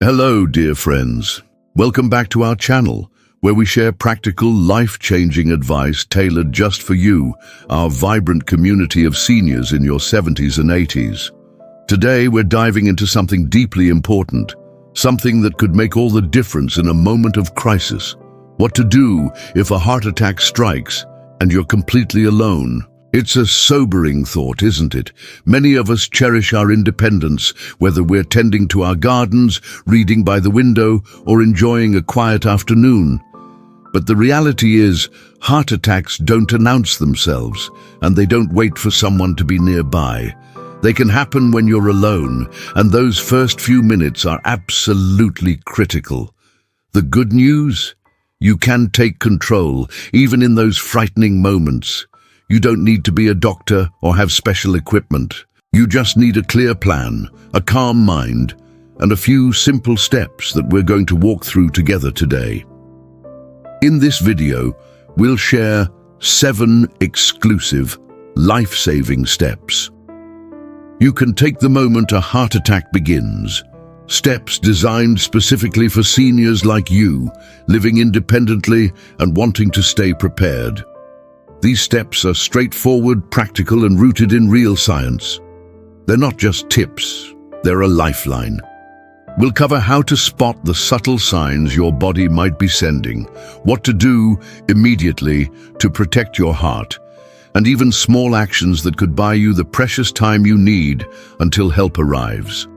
Hello, dear friends. Welcome back to our channel, where we share practical, life-changing advice tailored just for you, our vibrant community of seniors in your 70s and 80s. Today, we're diving into something deeply important, something that could make all the difference in a moment of crisis. What to do if a heart attack strikes and you're completely alone. It's a sobering thought, isn't it? Many of us cherish our independence, whether we're tending to our gardens, reading by the window, or enjoying a quiet afternoon. But the reality is, heart attacks don't announce themselves, and they don't wait for someone to be nearby. They can happen when you're alone, and those first few minutes are absolutely critical. The good news? You can take control, even in those frightening moments. You don't need to be a doctor or have special equipment. You just need a clear plan, a calm mind, and a few simple steps that we're going to walk through together today. In this video, we'll share 7 exclusive, life-saving steps. You can take the moment a heart attack begins. Steps designed specifically for seniors like you, living independently and wanting to stay prepared. These steps are straightforward, practical, and rooted in real science. They're not just tips, they're a lifeline. We'll cover how to spot the subtle signs your body might be sending, what to do immediately to protect your heart, and even small actions that could buy you the precious time you need until help arrives.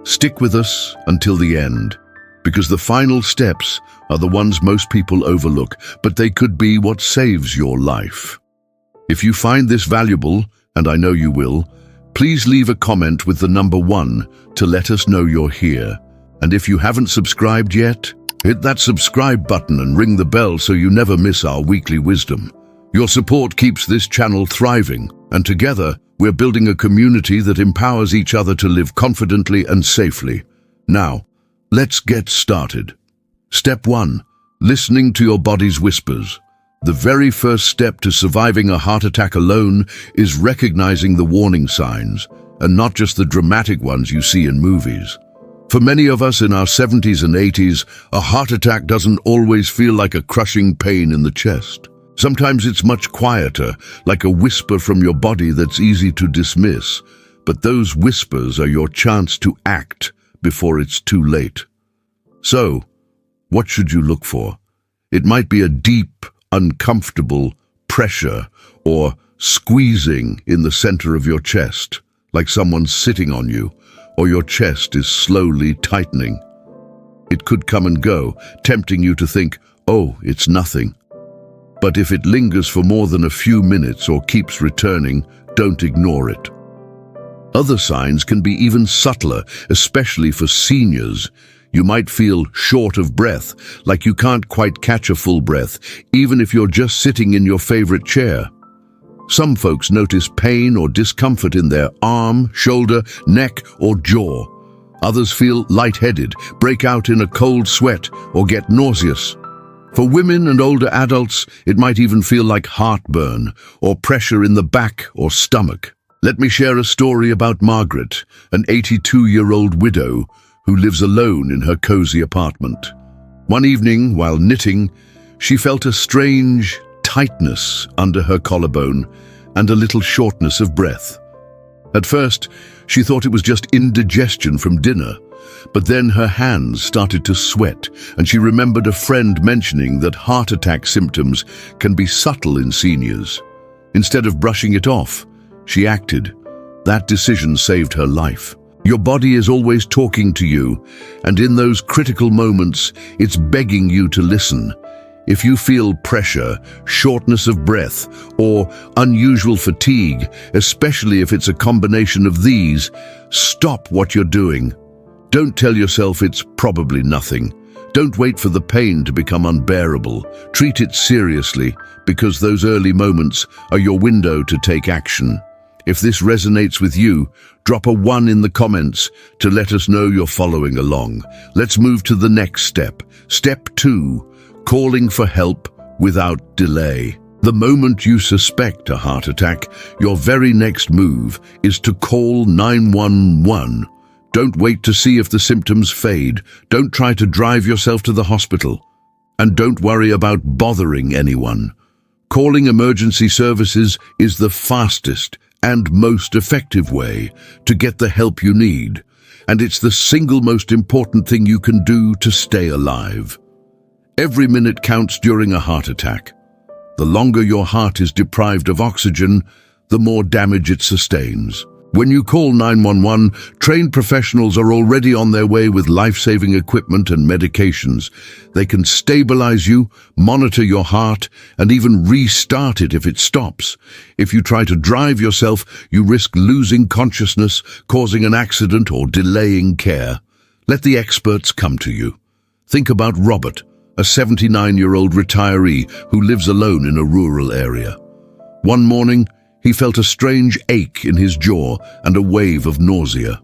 Stick with us until the end, because the final steps are the ones most people overlook, but they could be what saves your life. If you find this valuable, and I know you will, please leave a comment with the number 1 to let us know you're here. And if you haven't subscribed yet, hit that subscribe button and ring the bell so you never miss our weekly wisdom. Your support keeps this channel thriving, and together we're building a community that empowers each other to live confidently and safely. Now, let's get started. Step 1. Listening to your body's whispers. The very first step to surviving a heart attack alone is recognizing the warning signs, and not just the dramatic ones you see in movies. For many of us in our 70s and 80s, a heart attack doesn't always feel like a crushing pain in the chest. Sometimes it's much quieter, like a whisper from your body that's easy to dismiss. But those whispers are your chance to act before it's too late. So, what should you look for? It might be a deep, uncomfortable pressure or squeezing in the center of your chest, like someone's sitting on you, or your chest is slowly tightening. It could come and go, tempting you to think, oh, it's nothing. But if it lingers for more than a few minutes or keeps returning, don't ignore it. Other signs can be even subtler, especially for seniors. You might feel short of breath, like you can't quite catch a full breath, even if you're just sitting in your favorite chair. Some folks notice pain or discomfort in their arm, shoulder, neck, or jaw. Others feel lightheaded, break out in a cold sweat, or get nauseous. For women and older adults, it might even feel like heartburn or pressure in the back or stomach. Let me share a story about Margaret, an 82-year-old widow who lives alone in her cozy apartment. One evening, while knitting, she felt a strange tightness under her collarbone and a little shortness of breath. At first, she thought it was just indigestion from dinner, but then her hands started to sweat, and she remembered a friend mentioning that heart attack symptoms can be subtle in seniors. Instead of brushing it off, she acted. That decision saved her life. Your body is always talking to you, and in those critical moments, it's begging you to listen. If you feel pressure, shortness of breath, or unusual fatigue, especially if it's a combination of these, stop what you're doing. Don't tell yourself it's probably nothing. Don't wait for the pain to become unbearable. Treat it seriously, because those early moments are your window to take action. If this resonates with you, drop a 1 in the comments to let us know you're following along. Let's move to the next step. Step 2, calling for help without delay. The moment you suspect a heart attack, your very next move is to call 911. Don't wait to see if the symptoms fade. Don't try to drive yourself to the hospital. And don't worry about bothering anyone. Calling emergency services is the fastest and most effective way to get the help you need. And it's the single most important thing you can do to stay alive. Every minute counts during a heart attack. The longer your heart is deprived of oxygen, the more damage it sustains. When you call 911, trained professionals are already on their way with life-saving equipment and medications. They can stabilize you, monitor your heart, and even restart it if it stops. If you try to drive yourself, you risk losing consciousness, causing an accident, or delaying care. Let the experts come to you. Think about Robert, a 79-year-old retiree who lives alone in a rural area. One morning, he felt a strange ache in his jaw and a wave of nausea.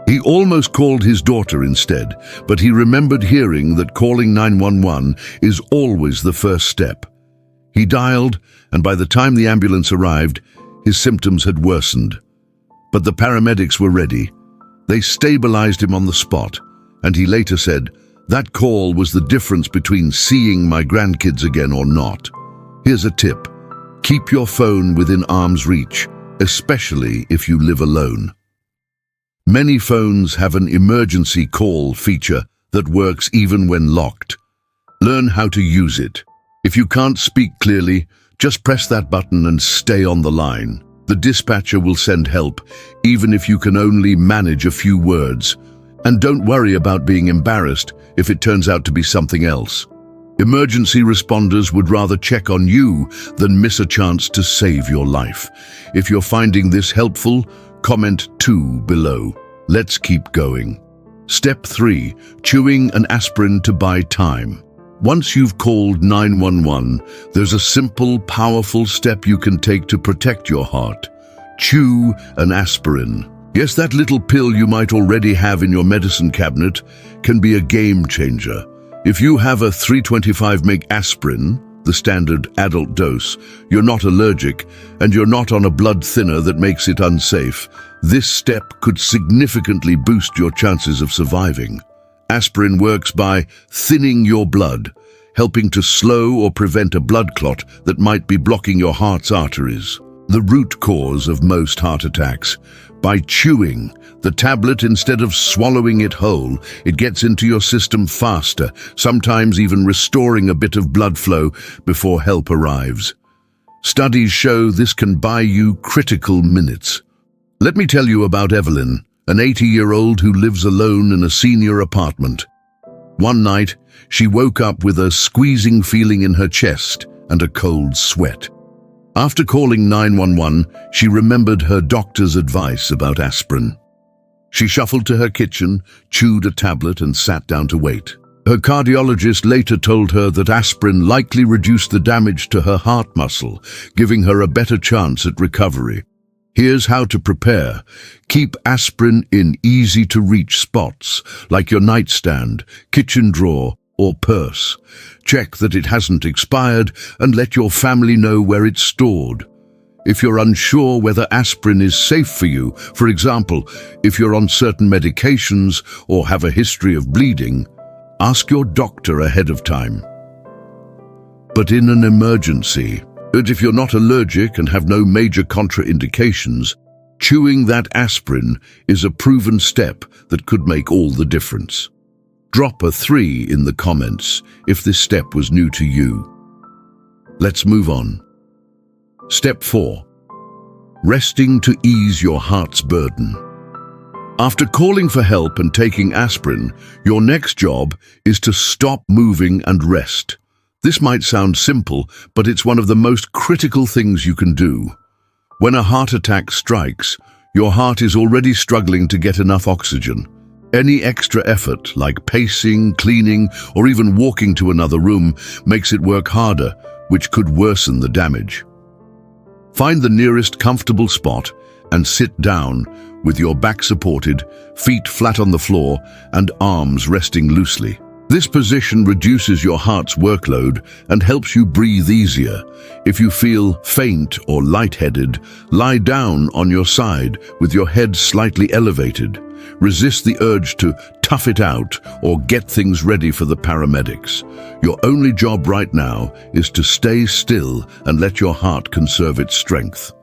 He almost called his daughter instead, but he remembered hearing that calling 911 is always the first step. He dialed, and by the time the ambulance arrived, his symptoms had worsened. But the paramedics were ready. They stabilized him on the spot, and he later said, "That call was the difference between seeing my grandkids again or not." Here's a tip. Keep your phone within arm's reach, especially if you live alone. Many phones have an emergency call feature that works even when locked. Learn how to use it. If you can't speak clearly, just press that button and stay on the line. The dispatcher will send help, even if you can only manage a few words. And don't worry about being embarrassed if it turns out to be something else. Emergency responders would rather check on you than miss a chance to save your life. If you're finding this helpful, comment 2 below. Let's keep going. Step 3. Chewing an aspirin to buy time. Once you've called 911, there's a simple, powerful step you can take to protect your heart. Chew an aspirin. Yes, that little pill you might already have in your medicine cabinet can be a game changer. If you have a 325 mg aspirin, the standard adult dose, you're not allergic, and you're not on a blood thinner that makes it unsafe, this step could significantly boost your chances of surviving. Aspirin works by thinning your blood, helping to slow or prevent a blood clot that might be blocking your heart's arteries. The root cause of most heart attacks. By chewing the tablet instead of swallowing it whole, it gets into your system faster, sometimes even restoring a bit of blood flow before help arrives. Studies show this can buy you critical minutes. Let me tell you about Evelyn, an 80-year-old who lives alone in a senior apartment. One night, she woke up with a squeezing feeling in her chest and a cold sweat. After calling 911, she remembered her doctor's advice about aspirin. She shuffled to her kitchen, chewed a tablet, and sat down to wait. Her cardiologist later told her that aspirin likely reduced the damage to her heart muscle, giving her a better chance at recovery. Here's how to prepare. Keep aspirin in easy-to-reach spots, like your nightstand, kitchen drawer, or purse. Check that it hasn't expired and let your family know where it's stored. If you're unsure whether aspirin is safe for you, for example, if you're on certain medications or have a history of bleeding, ask your doctor ahead of time. But in an emergency, and if you're not allergic and have no major contraindications, chewing that aspirin is a proven step that could make all the difference. Drop a 3 in the comments if this step was new to you. Let's move on. Step 4. Resting to ease your heart's burden. After calling for help and taking aspirin, your next job is to stop moving and rest. This might sound simple, but it's one of the most critical things you can do. When a heart attack strikes, your heart is already struggling to get enough oxygen. Any extra effort, like pacing, cleaning, or even walking to another room, makes it work harder, which could worsen the damage. Find the nearest comfortable spot and sit down with your back supported, feet flat on the floor, and arms resting loosely. This position reduces your heart's workload and helps you breathe easier. If you feel faint or lightheaded, lie down on your side with your head slightly elevated. Resist the urge to tough it out or get things ready for the paramedics. Your only job right now is to stay still and let your heart conserve its strength.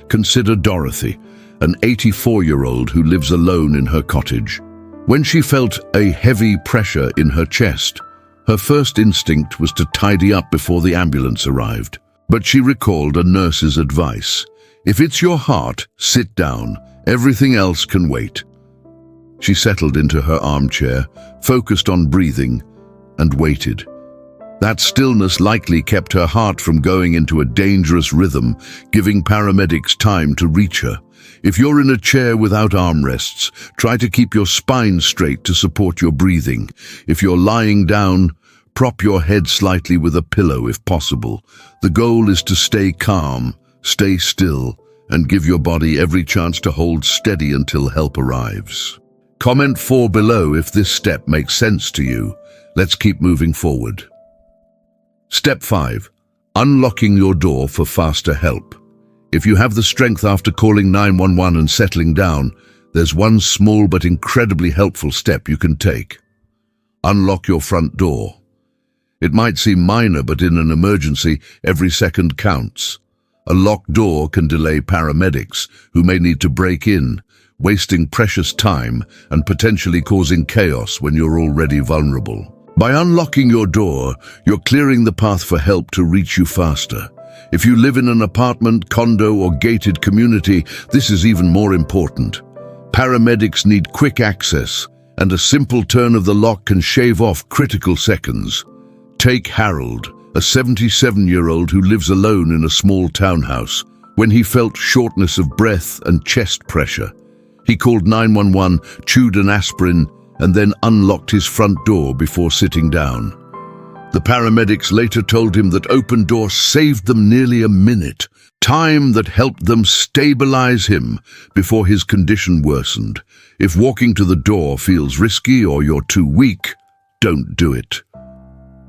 Consider Dorothy, an 84-year-old who lives alone in her cottage. When she felt a heavy pressure in her chest, her first instinct was to tidy up before the ambulance arrived. But she recalled a nurse's advice. If it's your heart, sit down. Everything else can wait. She settled into her armchair, focused on breathing, and waited. That stillness likely kept her heart from going into a dangerous rhythm, giving paramedics time to reach her. If you're in a chair without armrests, try to keep your spine straight to support your breathing. If you're lying down, prop your head slightly with a pillow if possible. The goal is to stay calm, stay still, and give your body every chance to hold steady until help arrives. Comment 4 below if this step makes sense to you. Let's keep moving forward. Step 5. Unlocking your door for faster help. If you have the strength after calling 911 and settling down, there's one small but incredibly helpful step you can take. Unlock your front door. It might seem minor, but in an emergency, every second counts. A locked door can delay paramedics who may need to break in, wasting precious time and potentially causing chaos when you're already vulnerable. By unlocking your door, you're clearing the path for help to reach you faster. If you live in an apartment, condo, or gated community, this is even more important. Paramedics need quick access, and a simple turn of the lock can shave off critical seconds. Take Harold, a 77-year-old who lives alone in a small townhouse. When he felt shortness of breath and chest pressure, he called 911, chewed an aspirin, and then unlocked his front door before sitting down. The paramedics later told him that open door saved them nearly a minute, time that helped them stabilize him before his condition worsened. If walking to the door feels risky or you're too weak, don't do it.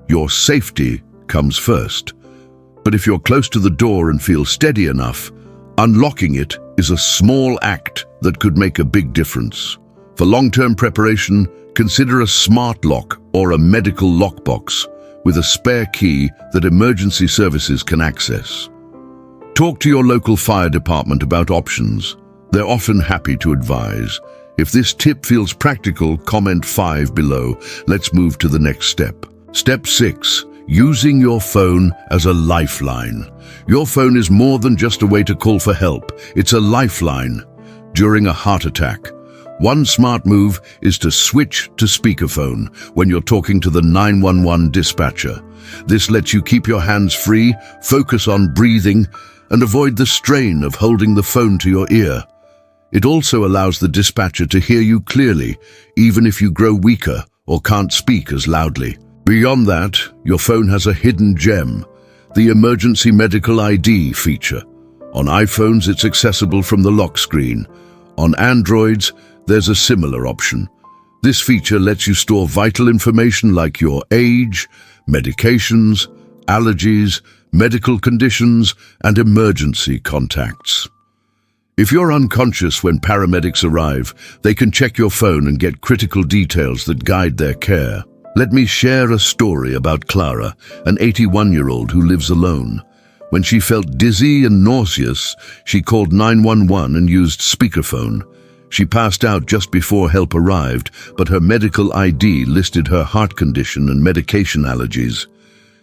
Your safety comes first. But if you're close to the door and feel steady enough, unlocking it is a small act that could make a big difference. For long-term preparation, consider a smart lock or a medical lockbox with a spare key that emergency services can access. Talk to your local fire department about options. They're often happy to advise. If this tip feels practical, comment 5 below. Let's move to the next step. Step 6. Using your phone as a lifeline. Your phone is more than just a way to call for help. It's a lifeline. During a heart attack, one smart move is to switch to speakerphone when you're talking to the 911 dispatcher. This lets you keep your hands free, focus on breathing, and avoid the strain of holding the phone to your ear. It also allows the dispatcher to hear you clearly, even if you grow weaker or can't speak as loudly. Beyond that, your phone has a hidden gem, the Emergency Medical ID feature. On iPhones, it's accessible from the lock screen. On Androids, there's a similar option. This feature lets you store vital information like your age, medications, allergies, medical conditions, and emergency contacts. If you're unconscious when paramedics arrive, they can check your phone and get critical details that guide their care. Let me share a story about Clara, an 81-year-old who lives alone. When she felt dizzy and nauseous, she called 911 and used speakerphone. She passed out just before help arrived, but her medical ID listed her heart condition and medication allergies.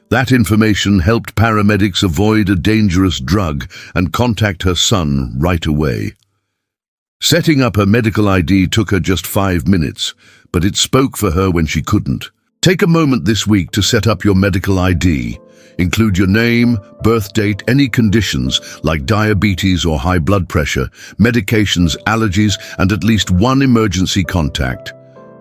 That information helped paramedics avoid a dangerous drug and contact her son right away. Setting up her medical ID took her just 5 minutes, but it spoke for her when she couldn't. Take a moment this week to set up your medical ID. Include your name, birth date, any conditions like diabetes or high blood pressure, medications, allergies, and at least one emergency contact.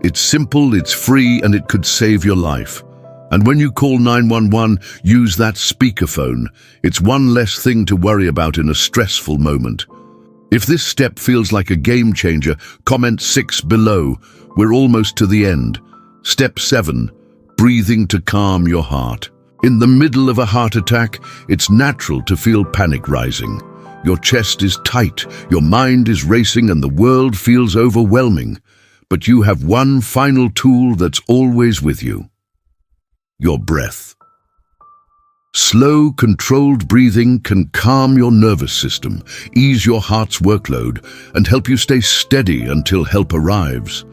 It's simple, it's free, and it could save your life. And when you call 911, use that speakerphone. It's one less thing to worry about in a stressful moment. If this step feels like a game changer, comment 6 below. We're almost to the end. Step 7. breathing to calm your heart. In the middle of a heart attack, it's natural to feel panic rising. Your chest is tight, your mind is racing, and the world feels overwhelming. But you have one final tool that's always with you: your breath. Slow, controlled breathing can calm your nervous system, ease your heart's workload, and help you stay steady until help arrives.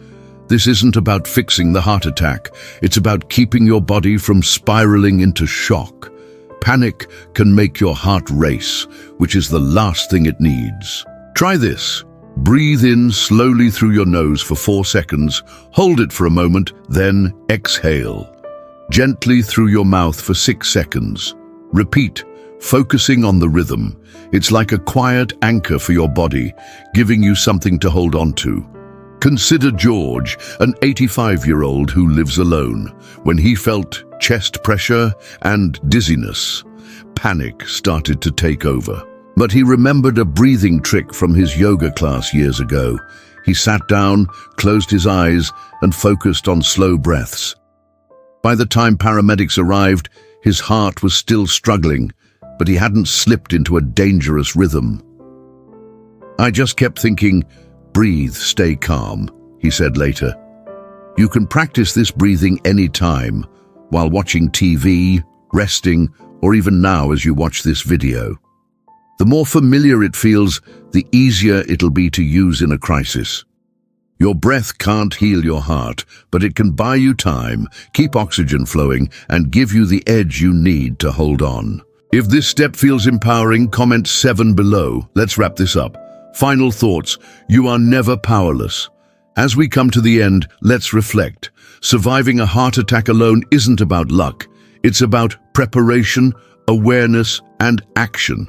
This isn't about fixing the heart attack. It's about keeping your body from spiraling into shock. Panic can make your heart race, which is the last thing it needs. Try this. Breathe in slowly through your nose for 4 seconds, hold it for a moment, then exhale. Gently through your mouth for 6 seconds. Repeat, focusing on the rhythm. It's like a quiet anchor for your body, giving you something to hold on to. Consider George, an 85-year-old who lives alone. When he felt chest pressure and dizziness, panic started to take over. But he remembered a breathing trick from his yoga class years ago. He sat down, closed his eyes, and focused on slow breaths. By the time paramedics arrived, his heart was still struggling, but he hadn't slipped into a dangerous rhythm. "I just kept thinking, breathe, stay calm," he said later. You can practice this breathing any time, while watching TV, resting, or even now as you watch this video. The more familiar it feels, the easier it'll be to use in a crisis. Your breath can't heal your heart, but it can buy you time, keep oxygen flowing, and give you the edge you need to hold on. If this step feels empowering, comment 7 below. Let's wrap this up. Final thoughts: you are never powerless. As we come to the end, let's reflect. Surviving a heart attack alone isn't about luck. It's about preparation, awareness, and action.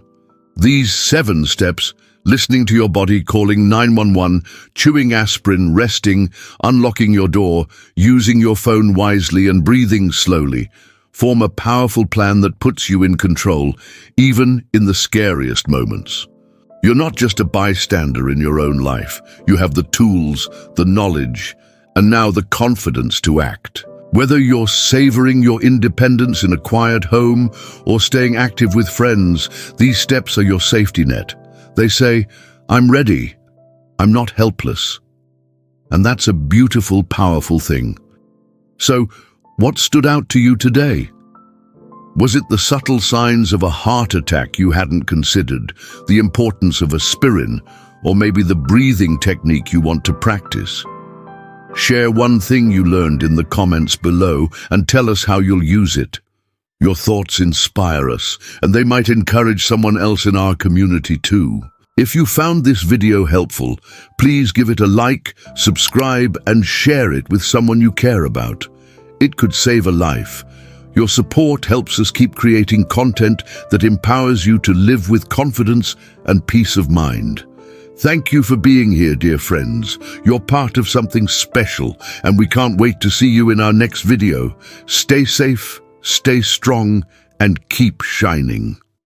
These 7 steps, listening to your body, calling 911, chewing aspirin, resting, unlocking your door, using your phone wisely, and breathing slowly, form a powerful plan that puts you in control, even in the scariest moments. You're not just a bystander in your own life. You have the tools, the knowledge, and now the confidence to act. Whether you're savoring your independence in a quiet home or staying active with friends, these steps are your safety net. They say, "I'm ready. I'm not helpless." And that's a beautiful, powerful thing. So, what stood out to you today? Was it the subtle signs of a heart attack you hadn't considered, the importance of aspirin, or maybe the breathing technique you want to practice? Share one thing you learned in the comments below and tell us how you'll use it. Your thoughts inspire us, and they might encourage someone else in our community too. If you found this video helpful, please give it a like, subscribe, and share it with someone you care about. It could save a life. Your support helps us keep creating content that empowers you to live with confidence and peace of mind. Thank you for being here, dear friends. You're part of something special, and we can't wait to see you in our next video. Stay safe, stay strong, and keep shining.